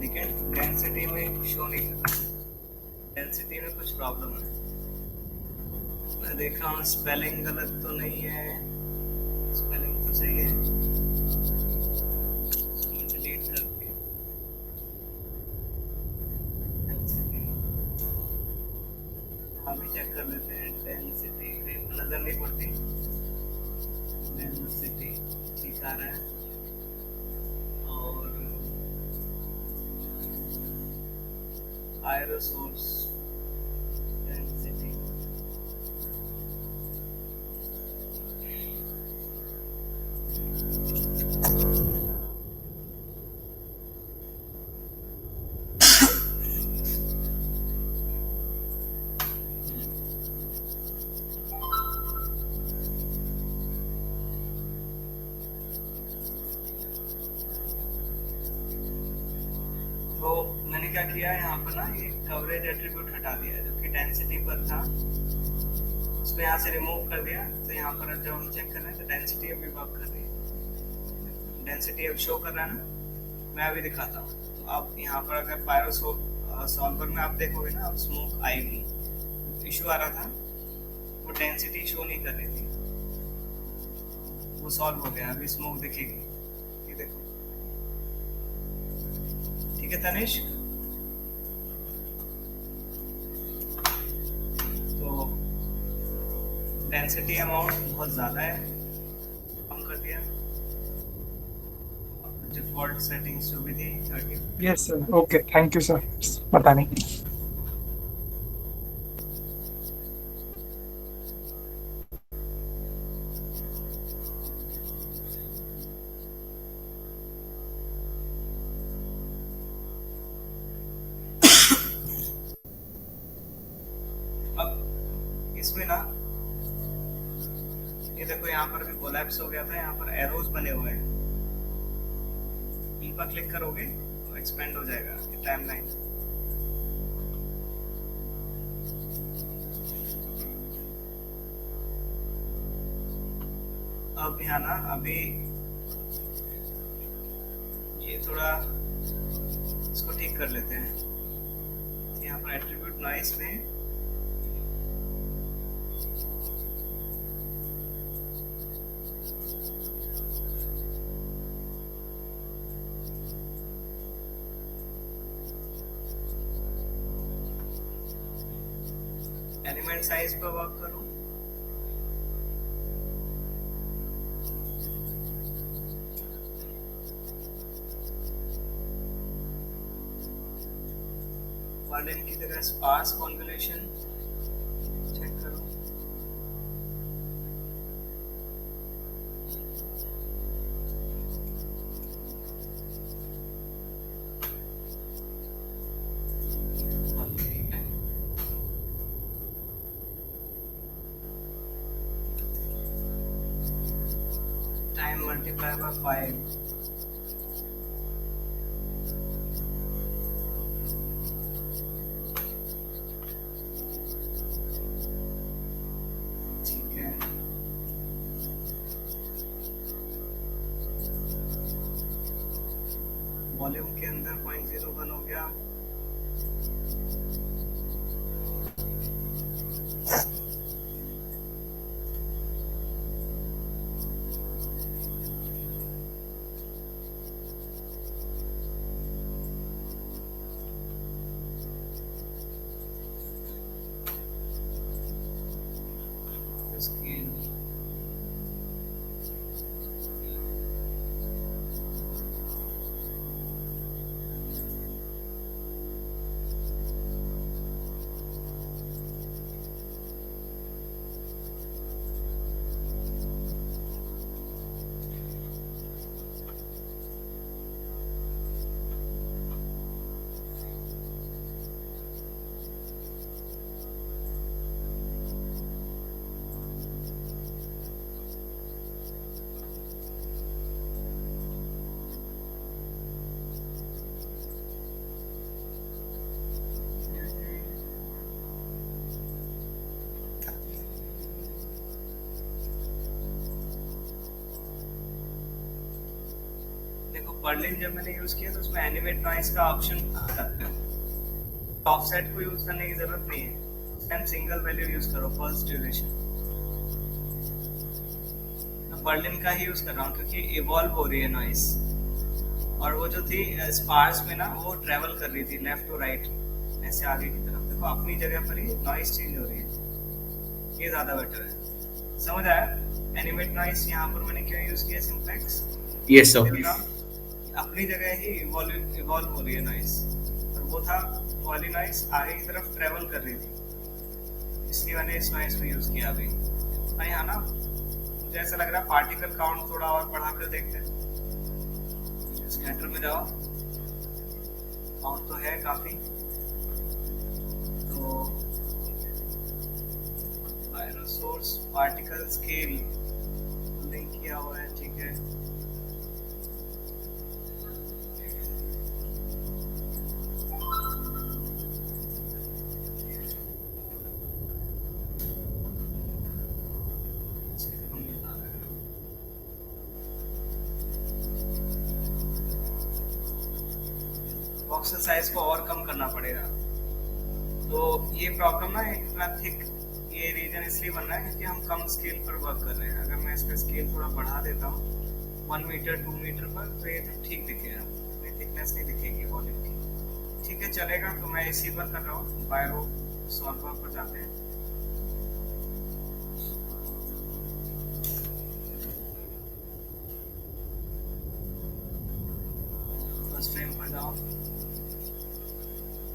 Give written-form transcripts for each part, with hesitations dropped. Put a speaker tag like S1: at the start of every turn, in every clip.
S1: लेकिन डेंसिटी में शो नहीं करता। डेंसिटी में कुछ प्रॉब्लम है। मैं देख रहा हूँ स्पेलिंग गलत तो नहीं है, स्पेलिंग तो सही है। इसको डिलीट करके अभी चेक कर लेते हैं। डेंसिटी कहीं नजर नहीं पड़ती। डेंसिटी ठीक आ रहा है और aerosols density तो मैंने क्या किया यहाँ पर ना, ये कवरेज एट्रीब्यूट हटा दिया जो कि डेंसिटी पर था, उसको यहाँ से रिमूव कर दिया। तो यहाँ पर जब हम चेक कर रहे हैं तो डेंसिटी अभी वर्क कर रही है। डेंसिटी अब शो कर रहा है ना, मैं अभी दिखाता हूँ। तो आप यहाँ पर अगर पायरो सॉल्वर में आप देखोगे ना, अब स्मोक आएगी। इशू आ रहा था, वो डेंसिटी शो नहीं कर रही थी, वो सॉल्व हो गया। अभी स्मोक दिखेगी, ये देखो। ठीक है तनिष्क, तो डेंसिटी अमाउंट बहुत ज्यादा है, कम कर दिया। डिफॉल्ट सेटिंग्स जो भी थी 30।
S2: Yes sir, okay, thank you sir बताने।
S1: अब इसमें ना ये देखो, यहाँ पर भी कोलैप्स हो गया था, यहाँ पर एरोज बने हुए हैं। इन पर क्लिक करोगे तो एक्सपेंड हो जाएगा ये टाइमलाइन। अब यहाँ ना अभी ये थोड़ा इसको ठीक कर लेते हैं। यहाँ पर एट्रीब्यूट नॉइस में एलिमेंट साइज पर वर्क करूं। वार्डन की तरह स्पार्स कॉन्वोल्यूशन चेक करो। Time multiply by 5। वॉल्यूम के अंदर 0.01 हो गया। स्केल बर्लिन जब मैंने यूज किया तो उसमें एनिमेट नॉइस का ऑप्शन आता है, ऑफसेट को यूज करने की जरूरत नहीं है, एंड सिंगल वैल्यू यूज करो पल्स ड्यूरेशन। मैं बर्लिन का ही यूज कर रहा हूँ क्योंकि इवॉल्व हो रही है नॉइस, और वो जो थी स्पार्स में ना वो ट्रेवल कर रही थी लेफ्ट टू राइट, ऐसे आगे की तरफ। देखो अपनी जगह पर ही नॉइस चेंज हो रही है, ये ज्यादा बेटर है। समझ आया? एनिमेट नॉइस यहाँ पर मैंने क्यों यूज किया सिंप्लेक्स?
S3: Yes sir.
S1: अपनी जगह ही इवॉल्व हो रही है नॉइस, और वो था वाली नॉइस आगे की तरफ ट्रेवल कर रही थी, इसलिए मैंने इस नॉइस को यूज किया अभी। और यहाँ ना मुझे ऐसा लग रहा है पार्टिकल काउंट थोड़ा और बढ़ाकर देखते हैं। स्कैटर में जाओ, काउंट तो है काफी, तो सोर्स पार्टिकल स्केल लिंक किया हुआ है, ठीक है। बॉक्स साइज को और कम करना पड़ेगा। तो ये प्रॉब्लम ना इतना थिक ये रीजन इसलिए बन रहा है क्योंकि हम कम स्केल पर वर्क कर रहे हैं। अगर मैं इसका स्केल थोड़ा बढ़ा देता हूँ 1 मीटर 2 मीटर पर, तो ये तो ठीक दिखेगा, इतनी थिकनेस नहीं दिखेगी वॉल्यूम की। ठीक है, चलेगा। तो मैं इसी पर कर रहा हूँ, बायो सॉल्वर पर जाते हैं। फर्स्ट फ्रेम पर जाओ,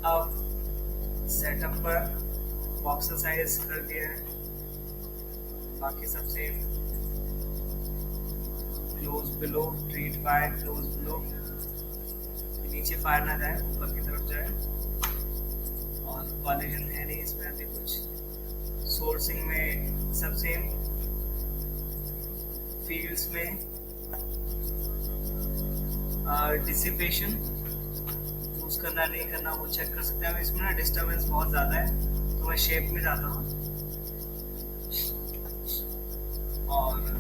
S1: अब सेटअप पर बॉक्स साइज कर दिया है, बाकी सब same. Close below, treat by close below, नीचे फायर ना जाए, ऊपर की तरफ जाए, और कॉलिजन है नहीं इसमें अभी कुछ। सोर्सिंग में सब सेम, फील्ड्स में डिसिपेशन यूज करना नहीं करना वो चेक कर सकते हैं। इसमें ना डिस्टर्बेंस बहुत ज्यादा है, तो मैं शेप में जाता हूँ और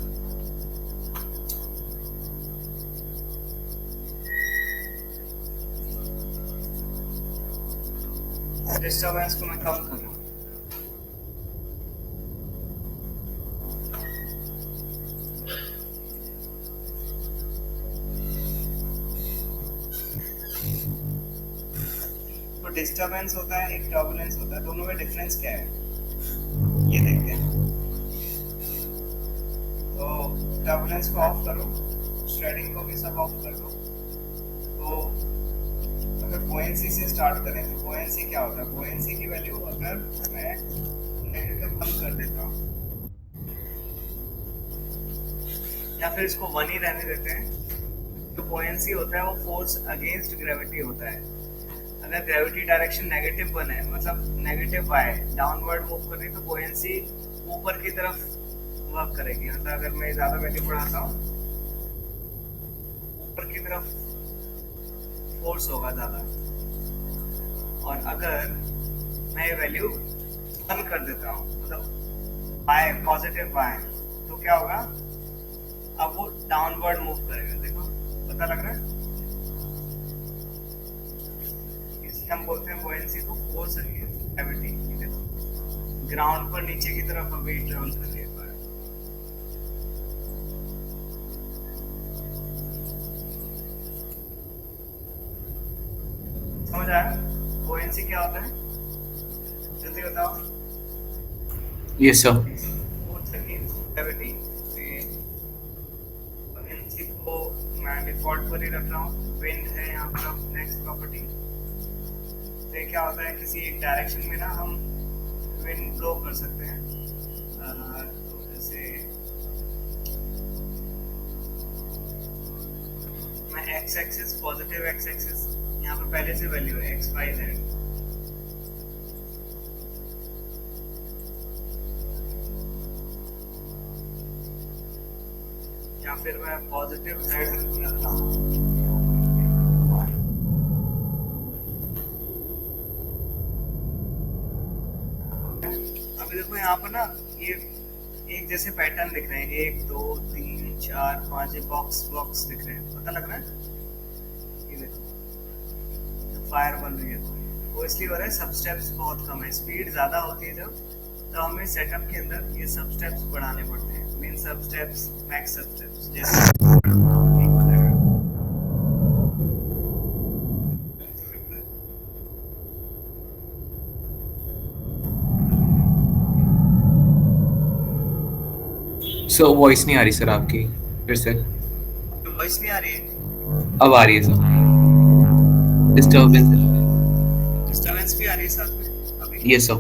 S1: डिस्टर्बेंस को मैं कम कर रहा हूँ। तो डिस्टर्बेंस होता है, एक टर्बुलेंस होता है, दोनों में डिफरेंस क्या है ये देखते हैं। तो टर्बुलेंस को ऑफ करो, श्रेडिंग को भी सब ऑफ कर दो। तो अगर बुओयेंसी से स्टार्ट करें तो बुओयेंसी क्या होता है? बुओयेंसी की वैल्यू अगर मैं नेगेटिव कम कर देता हूँ, या फिर इसको 1 ही रहने देते हैं, तो बुओयेंसी होता है वो फोर्स अगेंस्ट ग्रेविटी होता है। अगर ग्रेविटी डायरेक्शन नेगेटिव 1 है, मतलब नेगेटिव y डाउनवर्ड मूव कर रही है, तो बुओयेंसी ऊपर की तरफ वर्क करेगी। मतलब अगर मैं ज्यादा वैल्यू बढ़ाता हूँ, ऊपर की तरफ फोर्स होगा ज्यादा, और अगर मैं वैल्यू बंद कर देता हूँ, मतलब y पॉजिटिव y, तो क्या होगा? अब वो डाउनवर्ड मूव करेगा। देखो पता लग रहा है? हम बोलते हैं बुओयेंसी को फोर्स अगेंस्ट ग्रेविटी। ठीक है, ग्राउंड पर नीचे की तरफ अभी ट्रेवल कर रही है। समझ आया बुओयेंसी क्या होता है? जल्दी बताओ।
S3: Yes sir.
S1: Force against gravity. Buoyancy को मैं डिफॉल्ट पर ही रख रहा हूँ। विंड है यहाँ पर नेक्स्ट प्रॉपर्टी। तो क्या होता है, किसी एक डायरेक्शन में ना हम विंड ब्लो कर सकते हैं। तो जैसे मैं x axis, positive x axis, यहाँ पर पहले से वैल्यू है एक्स वाई जेड, या फिर मैं पॉजिटिव जेड रखता हूँ। देखो यहाँ पर ना ये एक जैसे पैटर्न दिख रहे हैं, 1 2 3 4 5 बॉक्स बॉक्स दिख रहे हैं। पता लग रहा है? फायर बन रही है, वो इसलिए हो रहा है सब स्टेप्स बहुत कम है, स्पीड ज़्यादा होती है जब, तो हमें सेटअप के अंदर ये सब स्टेप्स बढ़ाने पड़ते हैं, मेन सब स्टेप्स, मैक्स सब स्टेप्स, जैसे एक हो जाएगा।
S3: सर वॉइस नहीं आ रही सर आपकी, फिर से
S1: वॉइस नहीं आ रही है,
S3: अब आ रही है सर। डिस्टर्बेंस।
S1: डिस्टर्बेंस भी आ रही है साथ में अभी।
S3: Yes sir.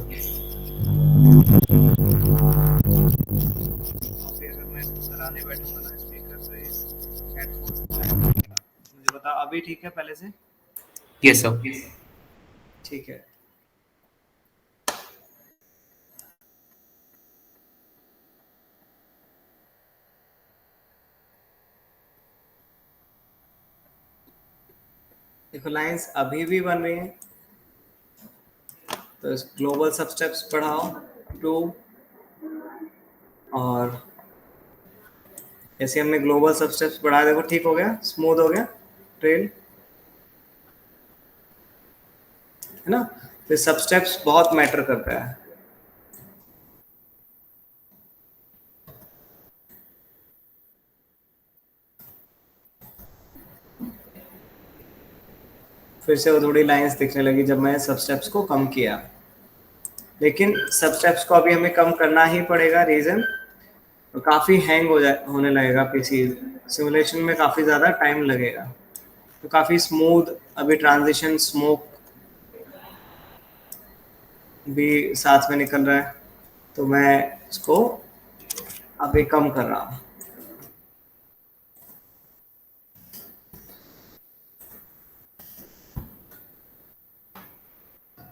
S1: फिर मैं चलाने बैठूंगा ना स्पीकर पे, हेडफोन, मुझे बता अभी ठीक है पहले से?
S3: Yes sir.
S1: ठीक है। देखो लाइंस अभी भी बन रही हैं, तो ग्लोबल सब स्टेप्स बढ़ाओ 2, और जैसे हमने ग्लोबल सब स्टेप्स बढ़ाया, देखो ठीक हो गया, स्मूथ हो गया ट्रेल, है ना? तो सब स्टेप्स बहुत मैटर करता है। फिर से वो थोड़ी लाइंस दिखने लगी जब मैं सब स्टेप्स को कम किया, लेकिन सब स्टेप्स को अभी हमें कम करना ही पड़ेगा, रीजन तो काफ़ी हैंग होने लगेगा पीसी, सिमुलेशन में काफ़ी ज़्यादा टाइम लगेगा, तो काफ़ी स्मूथ अभी ट्रांजिशन स्मोक भी साथ में निकल रहा है, तो मैं इसको अभी कम कर रहा हूँ।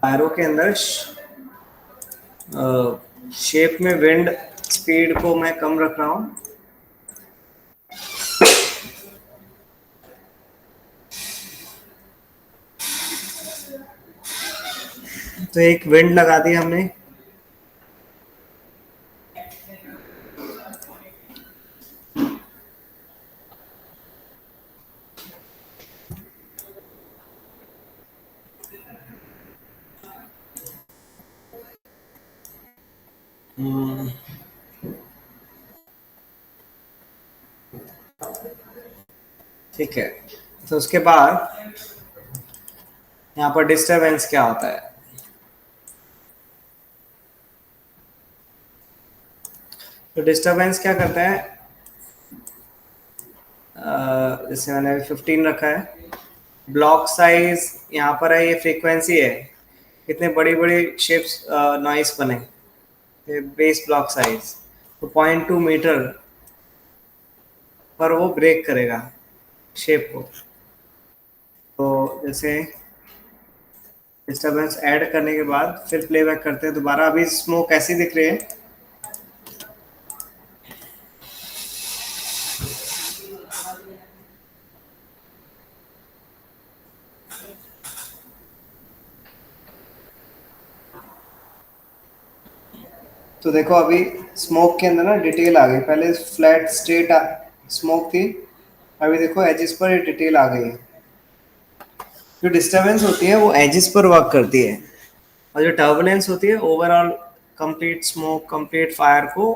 S1: पैरों के अंदर शेप में विंड स्पीड को मैं कम रख रहा हूँ, तो एक विंड लगा दी हमने, ठीक है। तो उसके बाद यहाँ पर डिस्टरबेंस क्या होता है, तो डिस्टरबेंस क्या करता है, जैसे मैंने अभी 15 रखा है, ब्लॉक साइज यहाँ पर है, ये फ्रीक्वेंसी है, कितने बड़ी बड़ी शेप्स नॉइस बने, बेस ब्लॉक साइज तो 0.2 मीटर पर वो ब्रेक करेगा शेप को, तो जैसे डिस्टरबेंस ऐड करने के बाद फिर प्लेबैक करते हैं दोबारा, अभी स्मोक ऐसी दिख रही है, तो देखो अभी स्मोक के अंदर ना डिटेल आ गई, पहले फ्लैट स्ट्रेट स्मोक थी, अभी देखो एजेस पर ये डिटेल आ गई है, जो डिस्टरबेंस होती है वो एजेस पर वर्क करती है, और जो टर्बुलेंस होती है overall complete smoke complete fire को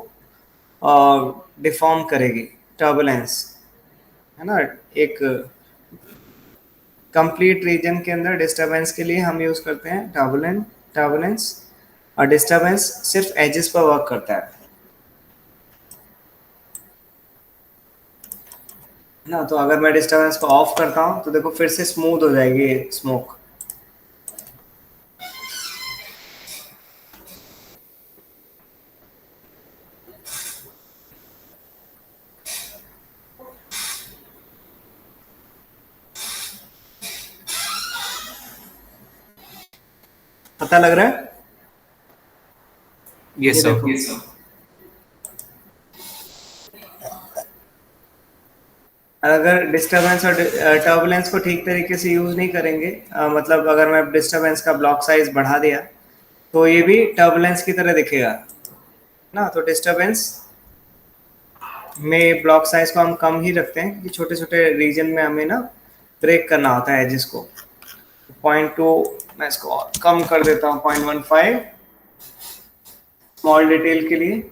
S1: डिफॉर्म करेगी, टर्बुलेंस है ना, एक कंप्लीट रीजन के अंदर डिस्टरबेंस के लिए हम यूज करते हैं टर्बुलेंस, और डिस्टरबेंस सिर्फ एजेस पर वर्क करता है ना, तो अगर मैं डिस्टरबेंस को ऑफ करता हूँ तो देखो फिर से स्मूथ हो जाएगी स्मोक, पता लग रहा है?
S3: यस
S1: ये
S3: सर।
S1: देखो अगर डिस्टरबेंस और टर्बुलेंस को ठीक तरीके से यूज नहीं करेंगे, मतलब अगर मैं डिस्टरबेंस का ब्लॉक साइज बढ़ा दिया तो ये भी टर्बुलेंस की तरह दिखेगा ना, तो डिस्टरबेंस में ब्लॉक साइज को हम कम ही रखते हैं, क्योंकि छोटे छोटे रीजन में हमें ना ब्रेक करना होता है एजेस को, 0.2 मैं इसको और कम कर देता हूँ 0.15 स्मॉल डिटेल के लिए,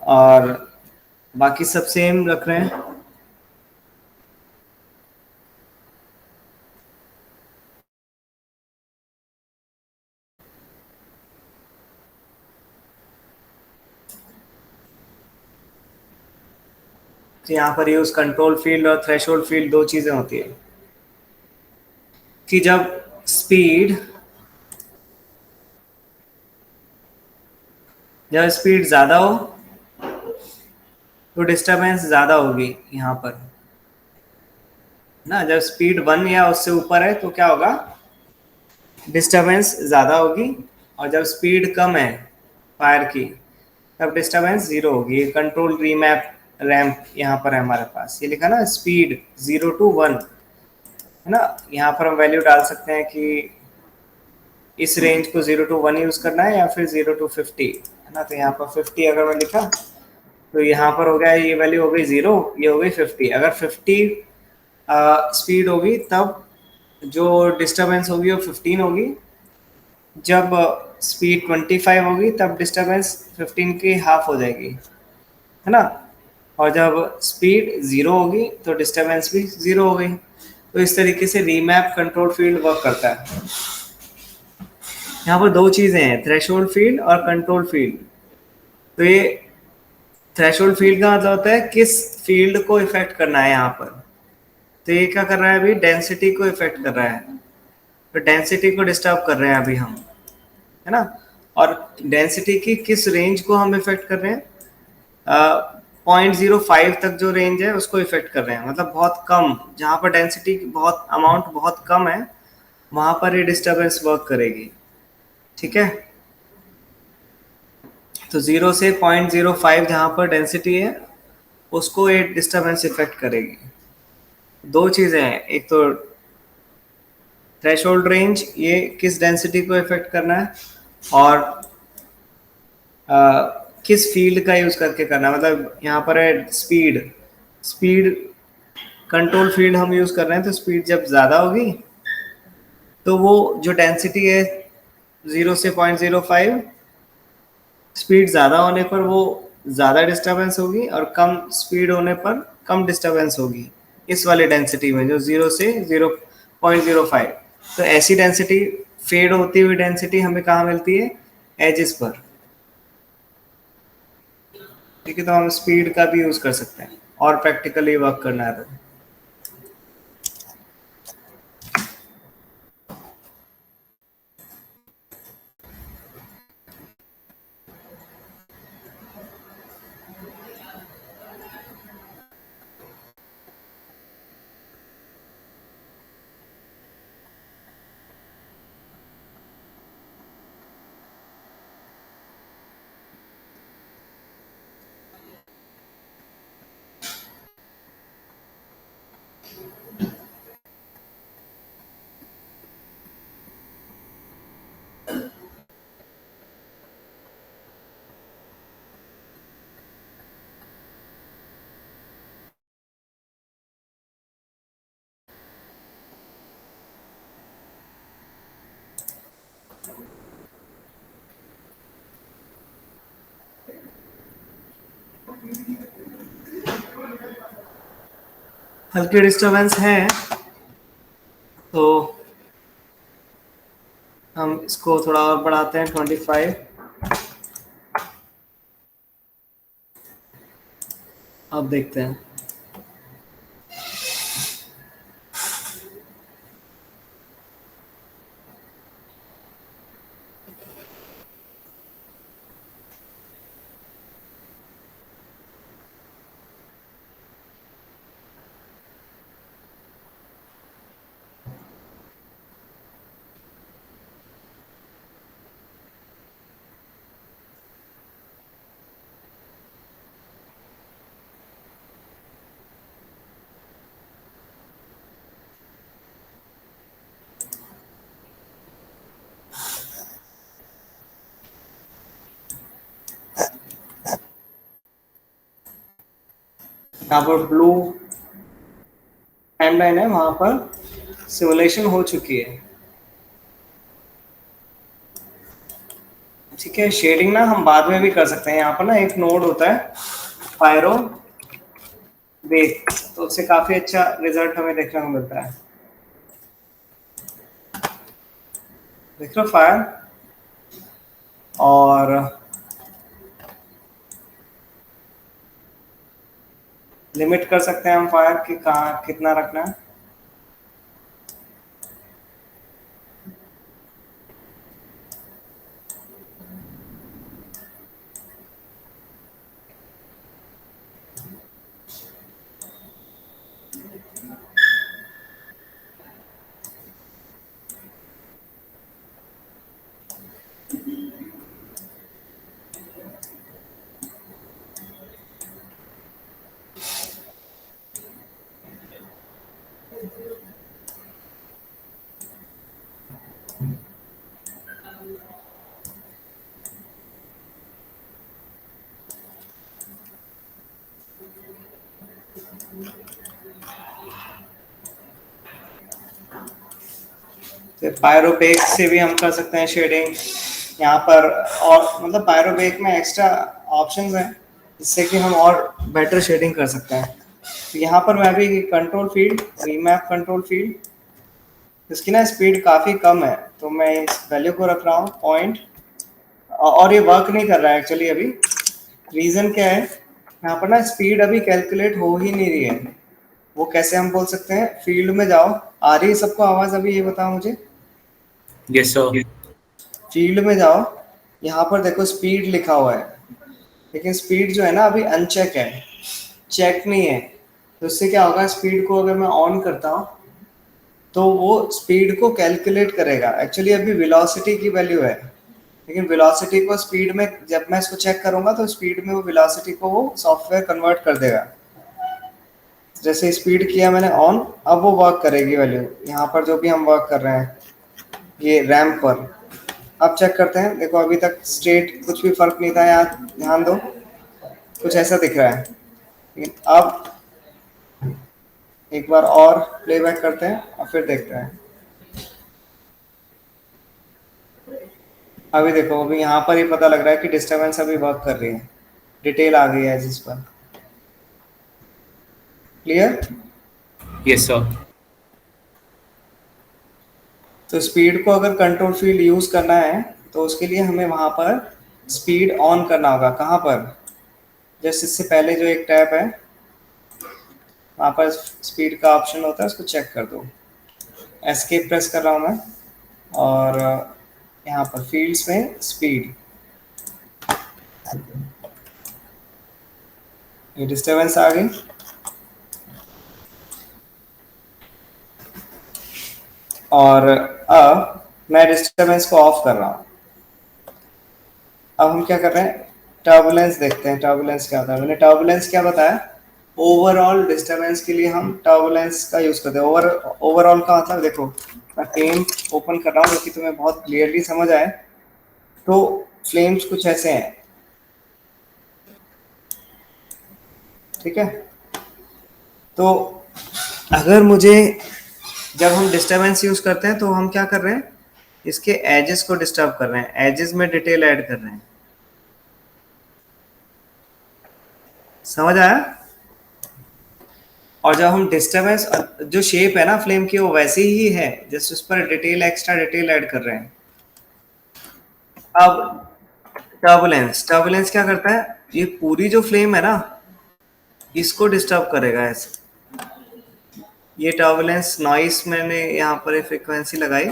S1: और बाकी सब सेम रख रहे हैं। तो यहाँ पर यूज कंट्रोल फील्ड और थ्रेशोल्ड फील्ड दो चीजें होती है कि जब स्पीड ज्यादा हो तो डिस्टरबेंस ज्यादा होगी यहाँ पर ना। जब स्पीड 1 या उससे ऊपर है तो क्या होगा, डिस्टरबेंस ज्यादा होगी, और जब स्पीड कम है फायर की तब डिस्टरबेंस 0 होगी। ये कंट्रोल रीमैप रैम्प यहाँ पर है हमारे पास, ये लिखा ना स्पीड 0 to 1 है ना। यहाँ पर हम वैल्यू डाल सकते हैं कि इस रेंज को 0 to 1 यूज करना है या फिर 0 to 50 है ना। तो यहाँ पर 50 अगर मैं लिखा तो यहाँ पर हो गया, ये वैल्यू हो गई 0, ये हो गई 50। अगर 50 स्पीड होगी तब जो डिस्टरबेंस होगी वो 15 होगी। जब स्पीड 25 होगी तब डिस्टरबेंस 15 की हाफ हो जाएगी है ना। और जब स्पीड 0 होगी तो डिस्टरबेंस भी 0 हो गई। तो इस तरीके से रीमैप कंट्रोल फील्ड वर्क करता है। यहाँ पर दो चीजें हैं, थ्रेशोल्ड फील्ड और कंट्रोल फील्ड। तो ये थ्रेशोल्ड फील्ड का मतलब होता है किस फील्ड को इफेक्ट करना है यहाँ पर। तो ये क्या कर रहा है, अभी डेंसिटी को इफेक्ट कर रहा है, तो डेंसिटी को डिस्टर्ब कर रहे हैं अभी हम है ना। और डेंसिटी की किस रेंज को हम इफेक्ट कर रहे हैं, 0.05 तक जो रेंज है उसको इफेक्ट कर रहे हैं। मतलब बहुत कम, जहाँ पर डेंसिटी बहुत अमाउंट बहुत कम है वहां पर ये डिस्टर्बेंस वर्क करेगी, ठीक है। तो 0 से 0.05 जहाँ पर डेंसिटी है उसको ये डिस्टर्बेंस इफेक्ट करेगी। दो चीजें हैं, एक तो थ्रेशोल्ड रेंज, ये किस डेंसिटी को इफेक्ट करना है, और किस फील्ड का यूज करके करना है। मतलब यहाँ पर है स्पीड कंट्रोल फील्ड हम यूज कर रहे हैं, तो स्पीड जब ज्यादा होगी तो वो जो डेंसिटी है 0 से 0.05, स्पीड ज़्यादा होने पर वो ज़्यादा डिस्टर्बेंस होगी और कम स्पीड होने पर कम डिस्टर्बेंस होगी इस वाली डेंसिटी में जो 0 से 0.05। तो ऐसी डेंसिटी, फेड होती हुई डेंसिटी हमें कहाँ मिलती है, एजेस पर, ठीक है। तो हम स्पीड का भी यूज़ कर सकते हैं और प्रैक्टिकली वर्क करना है तो। हल्की डिस्टर्बेंस है तो हम इसको थोड़ा और बढ़ाते हैं 25। अब देखते हैं। यहाँ पर ब्लू टाइमलाइन है, वहां पर सिमुलेशन हो चुकी है। ठीक है, शेडिंग ना हम बाद में भी कर सकते हैं। यहाँ पर ना एक नोड होता है पायरो बेक, तो उससे काफी अच्छा रिजल्ट हमें देखने को मिलता है। देख लो फायर, और लिमिट कर सकते हैं हम फायर की कहाँ कितना रखना है। तो पायरोबेक से भी हम कर सकते हैं शेडिंग यहाँ पर, और मतलब पायरोबेक में एक्स्ट्रा ऑप्शंस हैं जिससे कि हम और बेटर शेडिंग कर सकते हैं। तो यहाँ पर मैं अभी control field, remap control field, इसकी ना स्पीड काफ़ी कम है, तो मैं इस वैल्यू को रख रहा हूँ पॉइंट, और ये वर्क नहीं कर रहा है एक्चुअली अभी। रीज़न क्या है, यहाँ पर ना स्पीड अभी कैलकुलेट हो ही नहीं रही है। वो कैसे हम बोल सकते हैं, फील्ड में जाओ, आ रही है सबको आवाज़ अभी, ये बताओ मुझे।
S3: Yes, sir.
S1: फील्ड में जाओ, यहाँ पर देखो स्पीड लिखा हुआ है, लेकिन स्पीड जो है ना अभी अनचेक है, चेक नहीं है। तो इससे क्या होगा, स्पीड को अगर मैं ऑन करता हूँ तो वो स्पीड को कैलकुलेट करेगा। एक्चुअली अभी वेलोसिटी की वैल्यू है, लेकिन वेलोसिटी को स्पीड में जब मैं इसको चेक करूंगा तो स्पीड में वो वेलोसिटी को वो सॉफ्टवेयर कन्वर्ट कर देगा। जैसे स्पीड किया मैंने ऑन, अब वो वर्क करेगी वैल्यू, यहाँ पर जो भी हम वर्क कर रहे हैं ये रैम पर। अब चेक करते हैं, देखो अभी तक स्टेट कुछ भी फर्क नहीं था, यहाँ ध्यान दो कुछ ऐसा दिख रहा है। लेकिन अब एक बार और प्लेबैक करते हैं और फिर देखते हैं। अभी देखो, अभी यहाँ पर ही पता लग रहा है कि डिस्टरबेंस अभी वर्क कर रही है, डिटेल आ गई है जिस पर। क्लियर?
S3: Yes, sir.
S1: तो स्पीड को अगर कंट्रोल फील्ड यूज करना है तो उसके लिए हमें वहां पर स्पीड ऑन करना होगा। कहाँ पर, जस्ट इससे पहले जो एक टैब है वहाँ पर स्पीड का ऑप्शन होता है, उसको चेक कर दो। एस्केप प्रेस कर रहा हूँ मैं, और यहाँ पर फील्ड्स में स्पीड, ये डिस्टरबेंस आ गई। और अब मैं डिस्टरबेंस को ऑफ कर रहा हूँ। अब हम क्या कर रहे हैं, टर्बुलेंस देखते हैं। टर्बुलेंस क्या होता है, मैंने टर्बुलेंस क्या बताया, ओवरऑल डिस्टरबेंस के लिए हम टर्बुलेंस का यूज करते हैं। ओवरऑल का मतलब देखो, मैं फ्लेम ओपन कर रहा हूँ ताकि तुम्हें बहुत क्लियरली समझ आए। तो फ्लेम्स कुछ ऐसे हैं, ठीक है। तो अगर मुझे, जब हम डिस्टरबेंस यूज करते हैं तो हम क्या कर रहे हैं, इसके एजेस को डिस्टर्ब कर रहे हैं, एजेस में डिटेल ऐड कर रहे हैं। समझ आया? और जब हम डिस्टरबेंस, जो शेप है ना फ्लेम की वो वैसी ही है, जस्ट उस पर डिटेल, एक्स्ट्रा डिटेल ऐड कर रहे हैं। अब टर्बुलेंस, टर्बुलेंस क्या करता है, ये पूरी जो फ्लेम है ना इसको डिस्टर्ब करेगा ऐसे। ये टर्बुलेंस नॉइस मैंने यहाँ पर फ्रीक्वेंसी लगाई,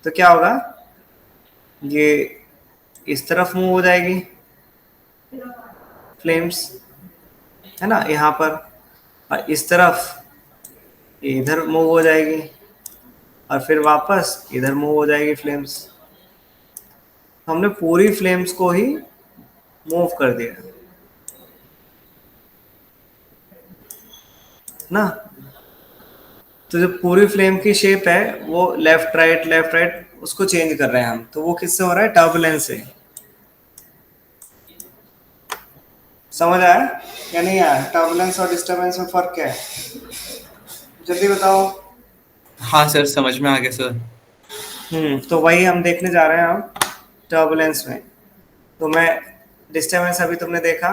S1: तो क्या होगा, ये इस तरफ मूव हो जाएगी फ्लेम्स, है ना यहाँ पर, और इस तरफ इधर मूव हो जाएगी, और फिर वापस इधर मूव हो जाएगी फ्लेम्स। हमने पूरी फ्लेम्स को ही मूव कर दिया ना। तो जो पूरी फ्लेम की शेप है वो लेफ्ट राइट उसको चेंज कर रहे हैं हम, तो वो किससे हो रहा है, टर्बुलेंस से। समझ आया या नहीं आया, टर्बुलेंस और डिस्टरबेंस में फर्क क्या है, जल्दी बताओ।
S3: हाँ सर, समझ में आ गया सर।
S1: तो वही हम देखने जा रहे हैं अब टर्बुलेंस में। तो मैं डिस्टर्बेंस अभी तुमने देखा,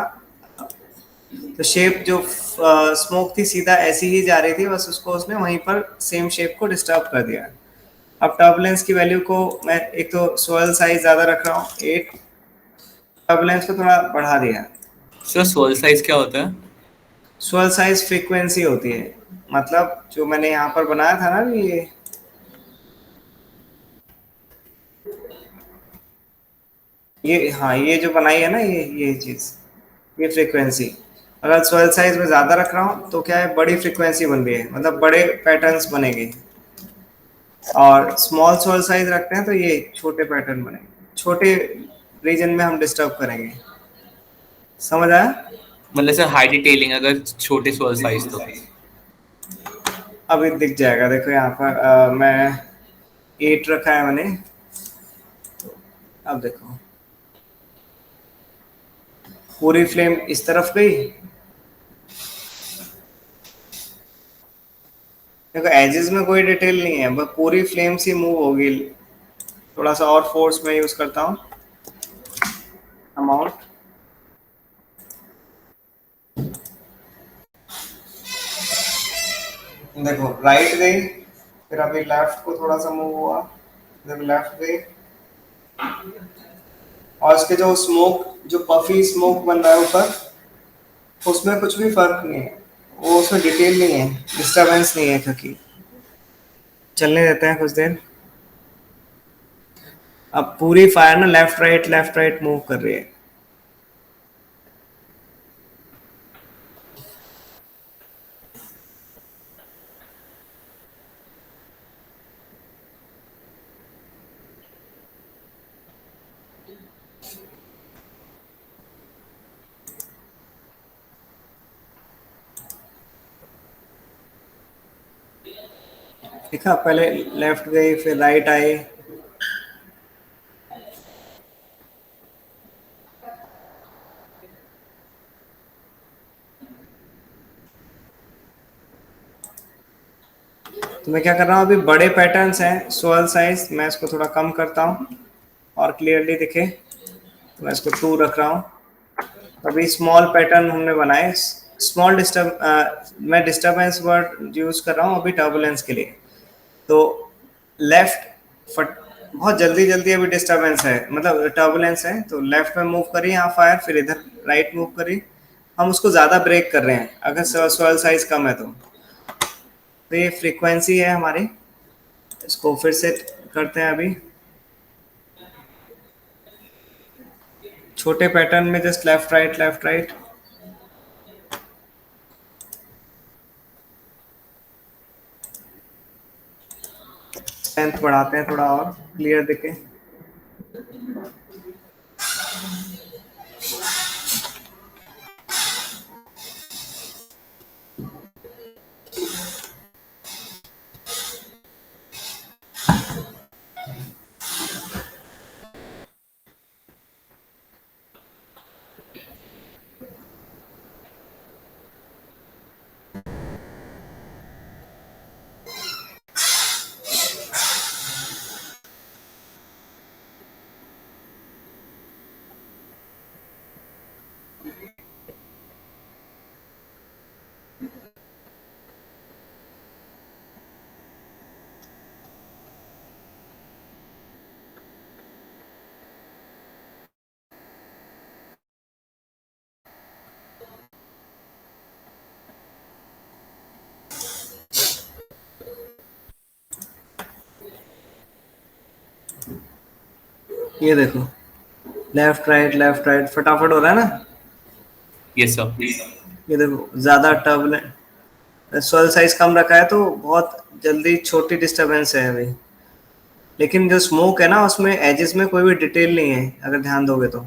S1: तो शेप जो स्मोक थी सीधा ऐसी ही जा रही थी, बस उसको उसने वहीं पर सेम शेप को डिस्टर्ब कर दिया। अब टर्बुलेंस की वैल्यू को मैं एक तो सोयल साइज ज़्यादा रख रहा हूँ 8, टर्बुलेंस को थोड़ा बढ़ा दिया।
S3: सर सोल साइज क्या होता है?
S1: सोयल साइज फ्रीक्वेंसी होती है, मतलब जो मैंने यहाँ पर बनाया था ना ये हाँ, ये जो बनाई है ना ये चीज़, ये फ्रीक्वेंसी। अगर सोयल साइज में ज़्यादा रख रहा हूँ तो क्या है, बड़ी फ्रीक्वेंसी बन रही है, मतलब बड़े पैटर्न्स बनेंगे। और स्मॉल सोल साइज रखते हैं तो ये छोटे पैटर्न बनेंगे, छोटे रीजन में हम डिस्टर्ब करेंगे। समझ आया?
S3: मतलब सर हाई डिटेलिंग अगर छोटे सोल साइज तो?
S1: अभी दिख जाएगा, देखो यहाँ पर मैं 8 रखा है मैंने। अब देखो पूरी फ्लेम इस तरफ गई, देखो एजेस में कोई डिटेल नहीं है, बस पूरी फ्लेम सी मूव होगी। थोड़ा सा और फोर्स में यूज करता हूँ, अमाउंट। देखो राइट गई, फिर अभी लेफ्ट को थोड़ा सा मूव हुआ, फिर लेफ्ट गई। और इसके जो स्मोक, जो पफी स्मोक बन रहा है ऊपर, उसमें कुछ भी फर्क नहीं है, वो उसमें डिटेल नहीं है, डिस्टरबेंस नहीं है, क्योंकि चलने देते हैं कुछ देर। अब पूरी फायर ना लेफ्ट राइट मूव कर रही है। देखा, पहले लेफ्ट गई फिर राइट आई। तो मैं क्या कर रहा हूँ, अभी बड़े पैटर्न्स हैं सोल साइज, मैं इसको थोड़ा कम करता हूँ और क्लियरली दिखे, तो मैं इसको 2 रख रहा हूँ। अभी स्मॉल पैटर्न हमने बनाए, स्मॉल मैं डिस्टर्बेंस वर्ड यूज कर रहा हूँ अभी टर्बुलेंस के लिए। तो लेफ्ट फट बहुत जल्दी जल्दी अभी डिस्टर्बेंस है, मतलब टर्बुलेंस है, तो लेफ्ट में मूव करी यहाँ फायर, फिर इधर राइट मूव करी। हम उसको ज़्यादा ब्रेक कर रहे हैं अगर सोयल साइज कम है तो ये फ्रीक्वेंसी है हमारी। इसको फिर से करते हैं अभी, छोटे पैटर्न में जस्ट लेफ्ट राइट। स्ट्रेंथ बढ़ाते हैं थोड़ा और क्लियर दिखे। ये देखो लेफ्ट राइट फटाफट हो रहा है ना।
S3: Yes sir.
S1: ये देखो ज्यादा टर्बुलेंट, सोल साइज कम रखा है तो बहुत जल्दी छोटी डिस्टरबेंस है अभी। लेकिन जो स्मोक है ना उसमें एजेस में कोई भी डिटेल नहीं है, अगर ध्यान दोगे तो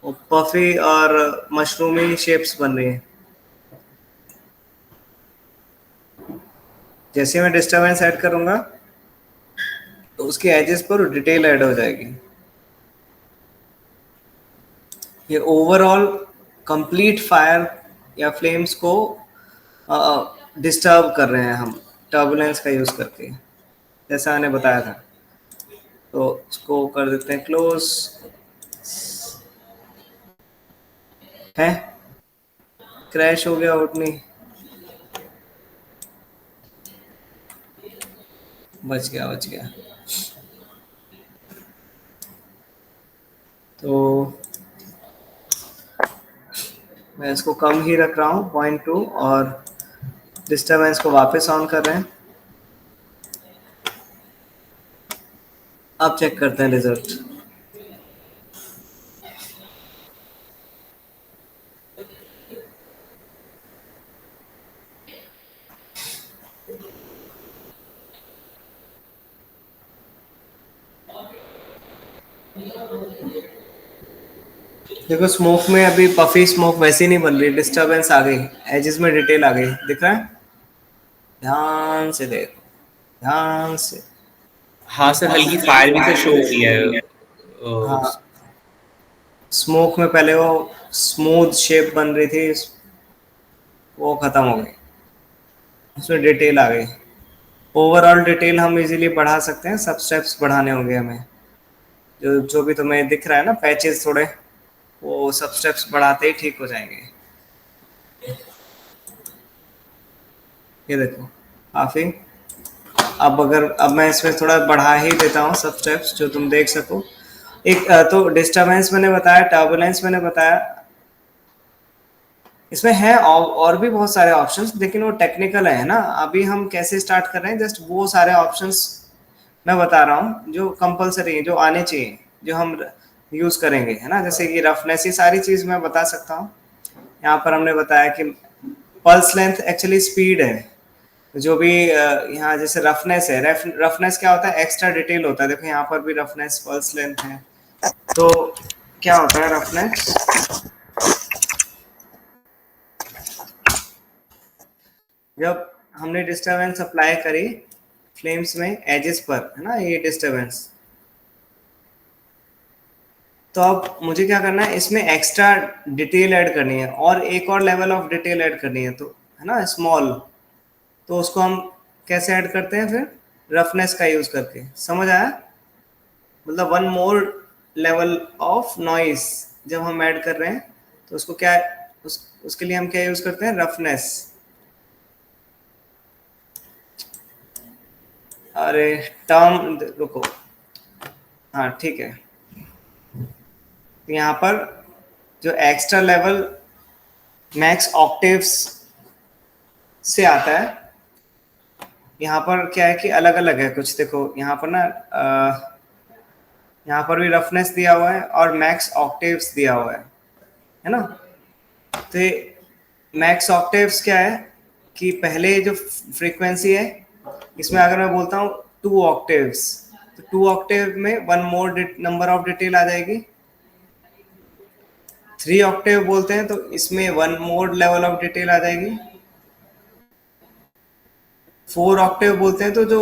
S1: वो पफी और मशरूमी शेप्स बन रही है। जैसे मैं डिस्टरबेंस ऐड करूंगा तो उसके एजेस पर डिटेल ऐड हो जाएगी। ये ओवरऑल कंप्लीट फायर या फ्लेम्स को डिस्टर्ब कर रहे हैं हम टर्बुलेंस का यूज करके, जैसा मैंने बताया था। तो इसको कर देते हैं क्लोज। है क्रैश हो गया उठनी, बच गया बच गया। तो मैं इसको कम ही रख रहा हूँ 0.2 और डिस्टर्बेंस को वापस ऑन कर रहे हैं। अब चेक करते हैं रिजल्ट। देखो स्मोक में अभी पफी स्मोक वैसी नहीं बन रही, डिस्टर्बेंस आ गई, एजेस में डिटेल आ गई, दिख रहा है? ध्यान से देखो, ध्यान से।
S3: हाँ सर, हल्की फायर भी तो शो हो रही है।
S1: हाँ, स्मोक में पहले वो स्मूथ शेप बन रही थी, वो खत्म हो गई, उसमें डिटेल आ गई। ओवरऑल डिटेल हम इजीली बढ़ा सकते हैं, सब स्टेप्स बढ़ाने होंगे हमें। जो जो भी तुम्हें दिख रहा है ना पैचेस थोड़े, वो सब स्टेप्स बढ़ाते ही ठीक हो जाएंगे। ये देखो काफी। अब मैं इसमें थोड़ा बढ़ा ही देता हूँ सब स्टेप्स जो तुम देख सको। एक तो डिस्टर्बेंस मैंने बताया, टर्बुलेंस मैंने बताया, इसमें है और भी बहुत सारे ऑप्शंस, लेकिन वो टेक्निकल है ना। अभी हम कैसे स्टार्ट कर रहे हैं, जस्ट वो सारे ऑप्शंस मैं बता रहा हूँ जो कंपलसरी है, जो आने चाहिए, जो हम यूज करेंगे, है ना। जैसे कि रफनेस, ये सारी चीज मैं बता सकता हूँ। यहाँ पर हमने बताया कि पल्स लेंथ एक्चुअली स्पीड है, जो भी यहाँ जैसे रफनेस है, रफनेस क्या होता है, एक्स्ट्रा डिटेल होता है। देखो यहाँ पर भी रफनेस पल्स लेंथ है। तो क्या होता है रफनेस, जब हमने डिस्टरबेंस अप्लाई करी फ्लेम्स में एजेस पर, है ना, ये डिस्टरबेंस, तो अब मुझे क्या करना है, इसमें एक्स्ट्रा डिटेल ऐड करनी है और एक और लेवल ऑफ डिटेल ऐड करनी है, तो है ना स्मॉल। तो उसको हम कैसे ऐड करते हैं फिर, रफनेस का यूज करके। समझ आया? मतलब one more level of noise जब हम ऐड कर रहे हैं, तो उसको क्या उसके लिए हम क्या यूज करते हैं, रफनेस। अरे टर्म रुको, हाँ ठीक है। यहाँ पर जो एक्स्ट्रा लेवल मैक्स ऑक्टेव्स से आता है, यहाँ पर क्या है कि अलग अलग है कुछ। देखो यहाँ पर ना यहाँ पर भी रफनेस दिया हुआ है और मैक्स ऑक्टेव्स दिया हुआ है ना। तो मैक्स ऑक्टेव्स क्या है कि पहले जो फ्रीक्वेंसी है, इसमें अगर मैं बोलता हूँ 2 ऑक्टेव्स, तो 2 ऑक्टेव में one more number of detail आ जाएगी। 3 ऑक्टेव बोलते हैं तो इसमें one more level of detail आ जाएगी। 4 ऑक्टेव बोलते हैं तो जो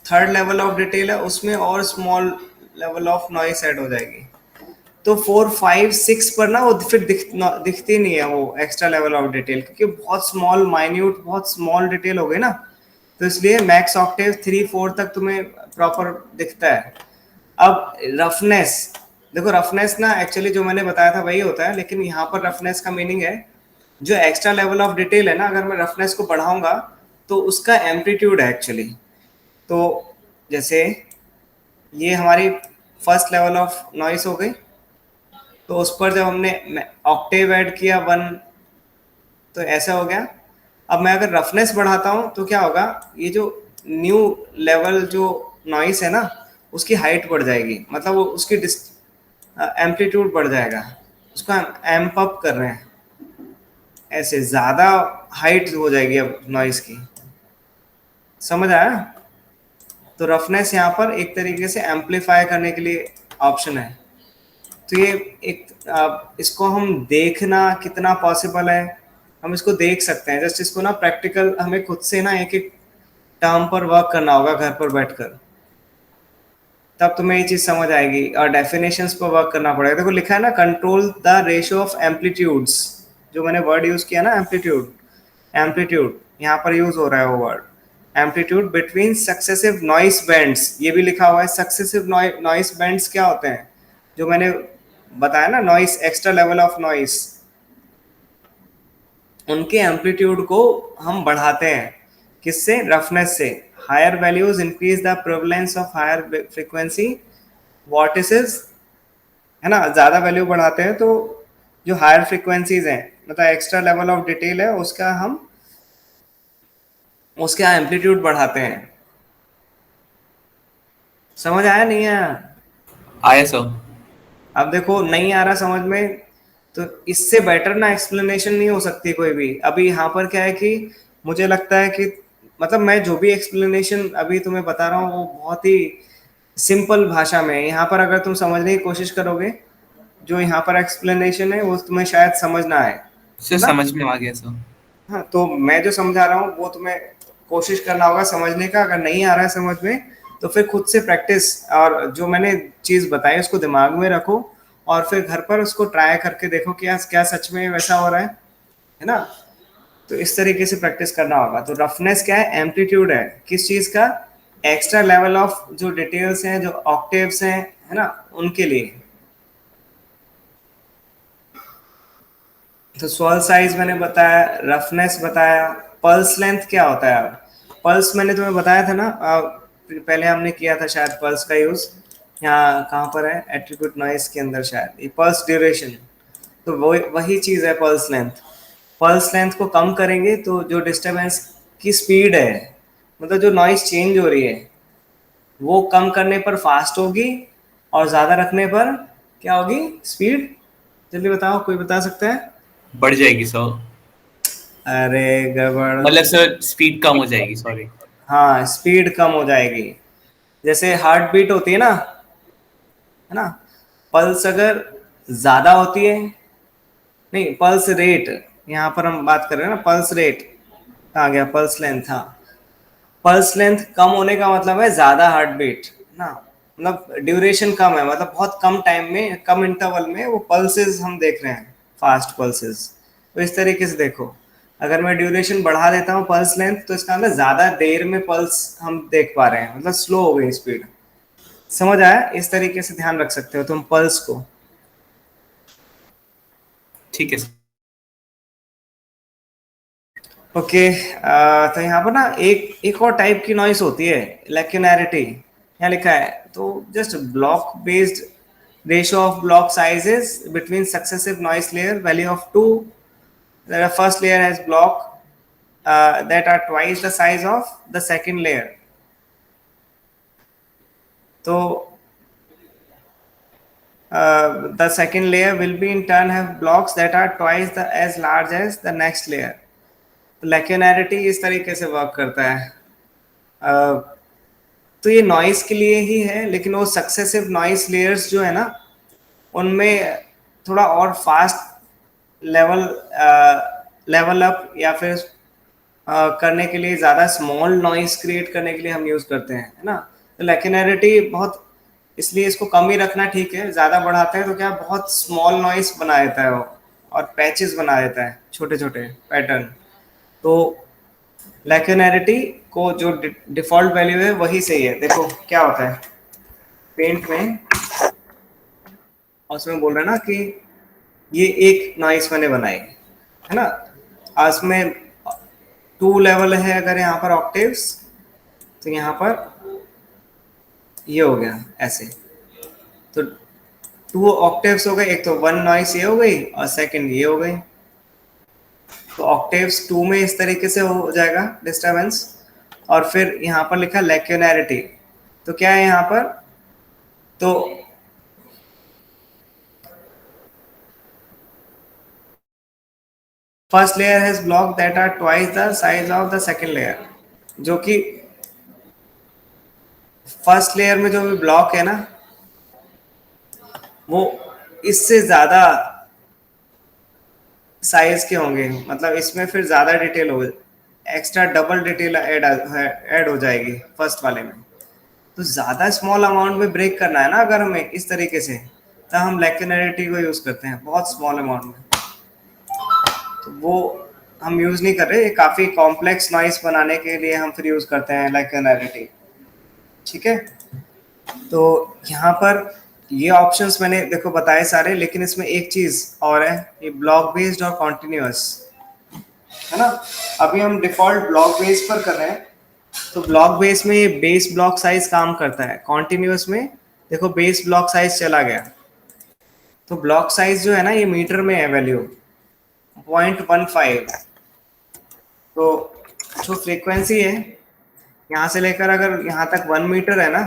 S1: थर्ड लेवल ऑफ डिटेल है उसमें और small level of noise add हो जाएगी। तो 4, 5, 6 पर ना वो फिर दिखती नहीं है वो एक्स्ट्रा लेवल ऑफ डिटेल, क्योंकि बहुत स्मॉल माइन्यूट बहुत स्मॉल डिटेल हो गई ना। तो इसलिए मैक्स ऑक्टेव 3, 4 तक तुम्हें प्रॉपर दिखता है। अब रफनेस, देखो रफनेस ना एक्चुअली जो मैंने बताया था वही होता है, लेकिन यहाँ पर रफनेस का मीनिंग है जो एक्स्ट्रा लेवल ऑफ डिटेल है ना, अगर मैं रफनेस को बढ़ाऊंगा तो उसका एम्पलीट्यूड है एक्चुअली। तो जैसे ये हमारी फर्स्ट लेवल ऑफ नॉइस हो गई, तो उस पर जब हमने ऑक्टेव ऐड किया 1, तो ऐसा हो गया। अब मैं अगर रफनेस बढ़ाता हूँ तो क्या होगा, ये जो न्यू लेवल जो नॉइस है ना उसकी हाइट बढ़ जाएगी, मतलब वो उसकी एम्पलीट्यूड बढ़ जाएगा। उसको एम्प अप कर रहे हैं, ऐसे ज़्यादा हाइट हो जाएगी अब नॉइस की। समझ आया? तो रफनेस यहाँ पर एक तरीके से एम्पलीफाई करने के लिए ऑप्शन है। तो ये एक इसको हम देखना कितना पॉसिबल है, हम इसको देख सकते हैं। जस्ट इसको ना प्रैक्टिकल हमें खुद से ना एक एक टर्म पर वर्क करना होगा घर पर बैठकर, तब तुम्हें ये चीज समझ आएगी। और डेफिनेशंस पर वर्क करना पड़ेगा। देखो लिखा है ना, control the ratio of amplitudes, जो मैंने वर्ड यूज किया ना एम्पलीट्यूड, एम्पलीट्यूड यहाँ पर यूज हो रहा है वो word. Amplitude between successive noise bands, ये भी लिखा हुआ है। सक्सेसिव नॉइस बैंड्स क्या होते हैं, जो मैंने बताया ना, noise, extra level of noise, उनके एम्पलीट्यूड को हम बढ़ाते हैं। किससे? रफनेस से। Higher values increase the prevalence of higher frequency vortices, है ना, ज्यादा वैल्यू बढ़ाते हैं तो जो हायर फ्रीक्वेंसीज हैं, मतलब एक्स्ट्रा लेवल ऑफ डिटेल है, उसका हम उसका एम्पलीट्यूड बढ़ाते हैं। समझ आया नहीं आया?
S3: आया सर।
S1: अब देखो, नहीं आ रहा समझ में, तो इससे बेटर ना एक्सप्लेनेशन नहीं हो सकती कोई भी। अभी यहाँ पर क्या है कि मुझे लगता है कि मतलब मैं जो भी एक्सप्लेनेशन अभी तुम्हें बता रहा हूँ वो बहुत ही सिंपल भाषा में है। यहाँ पर अगर तुम समझने की कोशिश करोगे, जो यहाँ पर एक्सप्लेनेशन है वो तुम्हें शायद समझ ना आए,
S3: सर
S1: ना?
S3: समझ में आ गया सर।
S1: हाँ, तो मैं जो समझा रहा हूँ वो तुम्हें कोशिश करना होगा समझने का। अगर नहीं आ रहा है समझ में तो फिर खुद से प्रैक्टिस, और जो मैंने चीज़ बताई उसको दिमाग में रखो, और फिर घर पर उसको ट्राई करके देखो कि क्या सच में वैसा हो रहा है ना? तो इस तरीके से प्रैक्टिस करना होगा। तो रफनेस क्या है? एम्पलीट्यूड है किस चीज़ का? एक्स्ट्रा लेवल ऑफ जो डिटेल्स हैं, जो ऑक्टेव्स हैं, है ना, उनके लिए। तो स्वॉल साइज मैंने बताया, रफनेस बताया। पल्स लेंथ क्या होता है? पल्स मैंने तुम्हें बताया था ना, पहले हमने किया था शायद पल्स का यूज। यहाँ कहाँ पर है? एट्रीब्यूट नॉइस के अंदर शायद, ये पल्स ड्यूरेशन। तो वही चीज है पल्स लेंथ। पल्स लेंथ को कम करेंगे तो जो डिस्टरबेंस की स्पीड है, मतलब जो नॉइस चेंज हो रही है, वो कम करने पर फास्ट होगी, और ज्यादा रखने पर क्या होगी? स्पीड। जल्दी बताओ, कोई बता सकता है?
S3: बढ़ जाएगी सर।
S1: अरे गड़बड़।
S3: मतलब सर स्पीड कम हो जाएगी, सॉरी।
S1: हाँ, स्पीड कम हो जाएगी। जैसे हार्ट बीट होती है ना, है ना, पल्स अगर ज्यादा होती है, नहीं, पल्स रेट, यहाँ पर हम बात कर रहे हैं ना, पल्स रेट कहाँ गया? पल्स लेंथ, हाँ। पल्स लेंथ कम होने का मतलब है ज्यादा हार्ट बीट ना, मतलब ड्यूरेशन कम है, मतलब बहुत कम टाइम में, कम इंटरवल में वो पल्सेस हम देख रहे हैं, फास्ट पल्सेस। तो इस तरीके से देखो, अगर मैं ड्यूरेशन बढ़ा देता हूँ पल्स लेंथ, तो इसका मतलब ज्यादा देर में पल्स हम देख पा रहे हैं, मतलब स्लो हो गई स्पीड। समझ आया? इस तरीके से ध्यान रख सकते हो तुम पल्स को।
S3: ठीक है सर।
S1: ओके, तो यहाँ पर ना एक और टाइप की नॉइस होती है, इलेक्ट्रोनैरिटी, यहाँ लिखा है। तो just block based ratio of block sizes between successive noise layer, value of two, the first layer has block that are twice the size of the second layer. तो the second layer will be in turn have blocks that are twice as large as the next layer. Linearity इस तरीके से work करता है। तो ये noise के लिए ही है, लेकिन वो सक्सेसिव नॉइस लेयर्स जो है ना, उनमें थोड़ा और फास्ट लेवल अप या फिर करने के लिए, ज़्यादा स्मॉल नॉइस क्रिएट करने के लिए हम यूज़ करते हैं, है ना। तो लैक्यूनैरिटी बहुत, इसलिए इसको कम ही रखना ठीक है। ज़्यादा बढ़ाते हैं तो क्या, बहुत स्मॉल नॉइस बना देता है वो, और पैचेस बना देता है, छोटे छोटे पैटर्न। तो लैक्यूनैरिटी को जो डिफ़ॉल्ट वैल्यू है वही सही है। देखो क्या होता है पेंट में, और उसमें बोल रहे हैं ना कि ये एक नॉइस मैंने बनाई, है ना, उसमें 2 लेवल है। अगर यहाँ पर ऑक्टेव्स, तो यहाँ पर ये हो गया ऐसे, तो 2 ऑक्टेव्स हो गए। एक तो 1 नॉइस ये हो गई, और सेकंड ये हो गई। तो ऑक्टेव्स 2 में इस तरीके से हो जाएगा डिस्टरबेंस। और फिर यहाँ पर लिखा लैक्यूनैरिटी, तो क्या है यहाँ पर? तो first layer has block that are twice the size of the second layer, जो कि फर्स्ट लेयर में जो भी ब्लॉक है ना, वो इससे ज्यादा साइज के होंगे, मतलब इसमें फिर ज्यादा डिटेल हो, एक्स्ट्रा डबल डिटेल ऐड हो जाएगी फर्स्ट वाले में। तो ज्यादा स्मॉल अमाउंट में ब्रेक करना है ना अगर हमें इस तरीके से, तो हम लैक्यूनैरिटी को यूज करते हैं बहुत स्मॉल अमाउंट में। तो वो हम यूज नहीं कर रहे, ये काफी कॉम्प्लेक्स नॉइस बनाने के लिए हम फिर यूज करते हैं लाइक नैरेटिव। ठीक है, तो यहाँ पर ये ऑप्शंस मैंने देखो बताए सारे, लेकिन इसमें एक चीज और है, ये ब्लॉक बेस्ड और कॉन्टिन्यूअस है ना। अभी हम डिफॉल्ट ब्लॉक बेस पर कर रहे हैं, तो ब्लॉक बेस में ये बेस ब्लॉक साइज काम करता है, कॉन्टिन्यूअस में देखो बेस ब्लॉक साइज चला गया, तो ब्लॉक साइज जो है ना ये मीटर में है वैल्यू 0.15। तो जो फ्रीक्वेंसी है यहाँ से लेकर अगर यहाँ तक 1 मीटर है ना,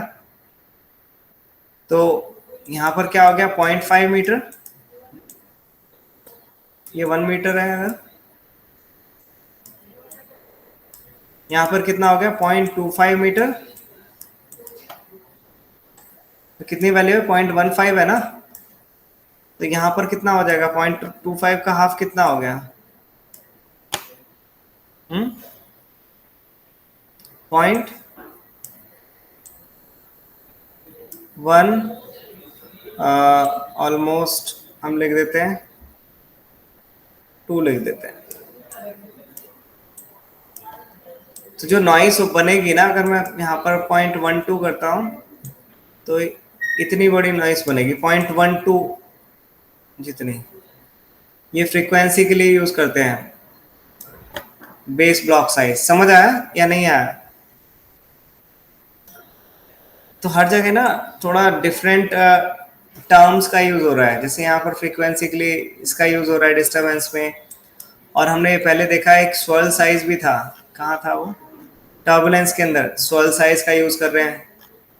S1: तो यहाँ पर क्या हो गया 0.5 मीटर, ये 1 मीटर है। अगर यहाँ पर कितना हो गया 0.25 मीटर, तो कितनी वैल्यू है 0.15 है ना, तो यहाँ पर कितना हो जाएगा 0.25 का हाफ कितना हो गया 0.1 ऑलमोस्ट हम लिख देते हैं 2 लिख देते हैं। तो जो नॉइस बनेगी ना, अगर मैं यहाँ पर 0.12 करता हूँ तो इतनी बड़ी नॉइस बनेगी 0.12 जितनी, ये फ्रीक्वेंसी के लिए यूज करते हैं बेस ब्लॉक साइज। समझ आया या नहीं आया? तो हर जगह ना थोड़ा डिफरेंट टर्म्स का यूज हो रहा है, जैसे यहाँ पर फ्रीक्वेंसी के लिए इसका यूज हो रहा है डिस्टरबेंस में, और हमने पहले देखा एक स्वर्ल साइज भी था, कहाँ था वो, टर्बुलेंस के अंदर स्वर्ल साइज का यूज कर रहे हैं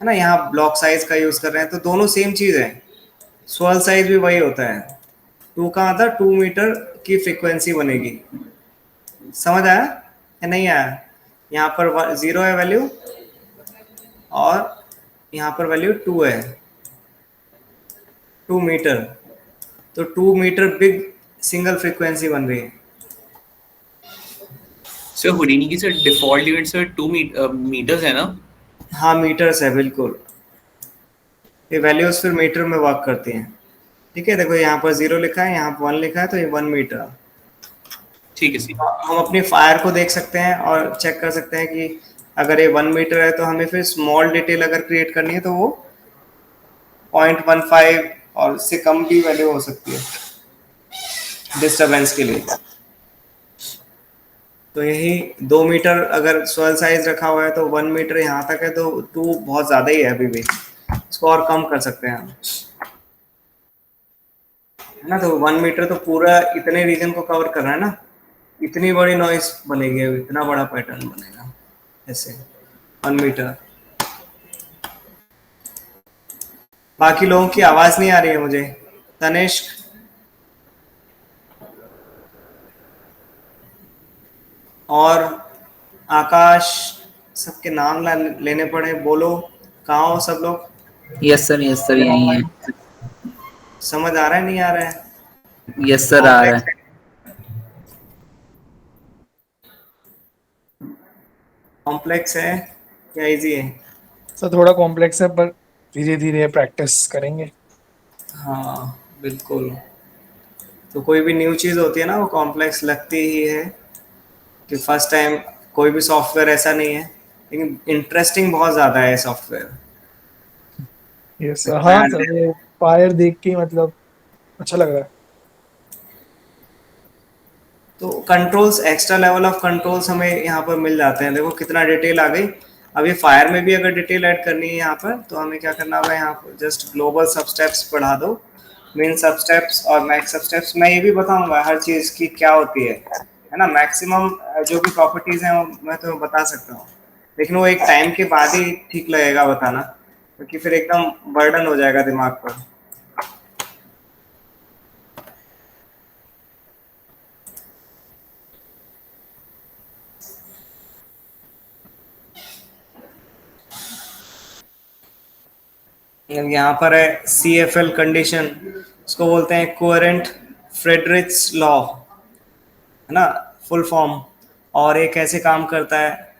S1: है ना, यहाँ ब्लॉक साइज का यूज कर रहे हैं, तो दोनों सेम चीज है, स्वर्ल साइज भी वही होता है। 2 का मतलब 2 मीटर की फ्रीक्वेंसी बनेगी। समझ आया या नहीं आया? यहाँ पर 0 है वैल्यू और यहाँ पर वैल्यू 2 है, 2 मीटर, तो 2 मीटर बिग सिंगल फ्रीक्वेंसी बन रही है।
S3: सर होडिनी की sir default unit sir 2 meters है ना?
S1: हाँ मीटर्स है बिल्कुल, ये वैल्यूज फिर मीटर में वर्क करती हैं। ठीक है, देखो यहाँ पर 0 लिखा है, यहाँ पर 1 लिखा है, तो ये 1 मीटर।
S3: ठीक है सर।
S1: हम अपनी फायर को देख सकते हैं और चेक कर सकते हैं कि अगर ये 1 मीटर है तो हमें फिर स्मॉल डिटेल अगर क्रिएट करनी है तो वो 0.15 और इससे कम भी वैल्यू हो सकती है डिस्टरबेंस के लिए। तो यही 2 मीटर अगर स्वर्ल साइज रखा हुआ है तो 1 मीटर यहाँ तक है, तो 2 बहुत ज़्यादा ही है अभी भी, इसको और कम कर सकते हैं हम, है ना। तो 1 मीटर तो पूरा इतने रीजन को कवर कर रहा है ना, इतनी बड़ी नॉइस बनेगी, इतना बड़ा पैटर्न बनेगा ऐसे 1 मीटर। बाकी लोगों की आवाज नहीं आ रही है मुझे। तनिष्क, और आकाश, सबके नाम लेने पड़े, बोलो कहाँ हो सब लोग?
S4: यस सर यही है।
S1: समझ आ रहा है नहीं आ रहा है?
S4: यस सर आ रहा है।
S1: कॉम्प्लेक्स है या इजी है?
S2: सर थोड़ा कॉम्प्लेक्स है, पर धीरे धीरे प्रैक्टिस करेंगे।
S1: हाँ बिल्कुल, तो कोई भी न्यू चीज़ होती है ना वो कॉम्प्लेक्स लगती ही है, कि फर्स्ट टाइम कोई भी सॉफ्टवेयर ऐसा नहीं है, लेकिन इंटरेस्टिंग बहुत ज़्यादा है सॉफ्टवेयर।
S2: यस सर, हाँ सर, ये फायर देख के मतलब अच्छा लग रहा है।
S1: तो controls, extra level of controls हमें यहाँ पर मिल जाते हैं। देखो कितना डिटेल आ गई। अभी फायर में भी अगर डिटेल ऐड करनी है यहाँ पर, तो हमें क्या करना होगा, यहाँ पर जस्ट ग्लोबल सब स्टेप्स बढ़ा दो, मेन सब स्टेप्स और मैक्स सब स्टेप्स। मैं ये भी बताऊंगा हर चीज़ की क्या होती है ना। मैक्सिमम जो भी प्रॉपर्टीज हैं वो मैं तो बता सकता हूँ, लेकिन वो एक टाइम के बाद ही ठीक लगेगा बताना, क्योंकि फिर एकदम बर्डन हो जाएगा दिमाग पर। यहाँ पर है CFL कंडीशन, इसको बोलते हैं कोहेरेंट फ्रेडरिक्स लॉ, है ना, फुल फॉर्म। और ये कैसे काम करता है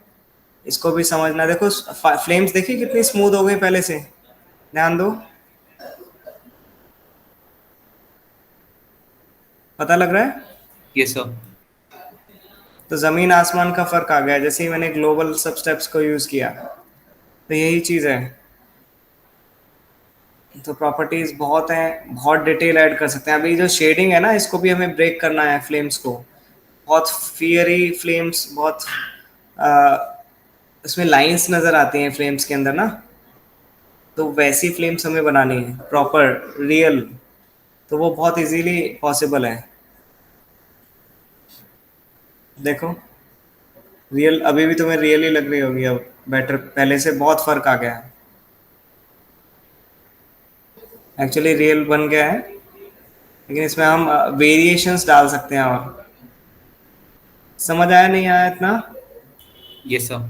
S1: इसको भी समझना। देखो फ्लेम्स देखिए कितनी स्मूथ हो गई पहले से, ध्यान दो, पता लग रहा है?
S3: Yes sir.
S1: तो जमीन आसमान का फर्क आ गया जैसे ही मैंने ग्लोबल सब स्टेप्स को यूज किया। तो यही चीज है। तो प्रॉपर्टीज बहुत हैं, बहुत डिटेल ऐड कर सकते हैं। अभी जो शेडिंग है ना, इसको भी हमें ब्रेक करना है फ्लेम्स को। बहुत फियरी फ्लेम्स, बहुत इसमें लाइंस नजर आती हैं फ्लेम्स के अंदर ना, तो वैसी फ्लेम्स हमें बनानी है प्रॉपर रियल। तो वो बहुत इजीली पॉसिबल है। देखो रियल, अभी भी तुम्हें रियल ही लग रही होगी, अब बेटर, पहले से बहुत फर्क आ गया है। एक्चुअली रियल बन गया है, लेकिन इसमें हम वेरिएशंस डाल सकते हैं। और समझ आया नहीं आया इतना?
S3: Yes sir.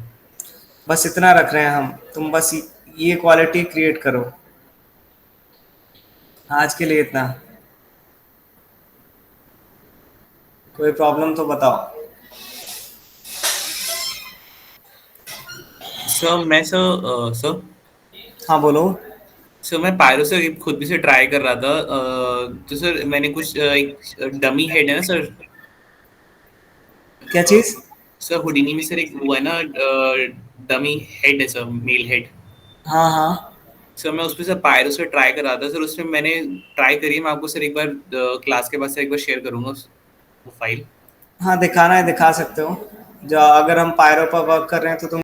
S1: बस इतना रख रहे हैं हम, तुम बस ये क्वालिटी क्रिएट करो। आज के लिए इतना। कोई प्रॉब्लम तो बताओ।
S3: सर मैं सर
S1: हाँ बोलो।
S3: सर मैं पायरो से खुद भी से ट्राई कर रहा था। तो सर मैंने कुछ एक डमी हेड है ना सर।
S1: क्या
S3: अ,
S1: चीज?
S3: सर हुडिनी में सर एक वो है ना, डमी हेड है सर, मेल हेड।
S1: हाँ हाँ
S3: सर मैं उसमें सर पायरो से ट्राई कर रहा था सर। उसमें मैंने ट्राई करी है, मैं आपको सर एक बार क्लास के बाद से एक बार शेयर करूंगा वो फाइल।
S1: हाँ, दिखाना है दिखा सकते हो। जो अगर हम पायरो पर वर्क कर रहे हैं तो तुम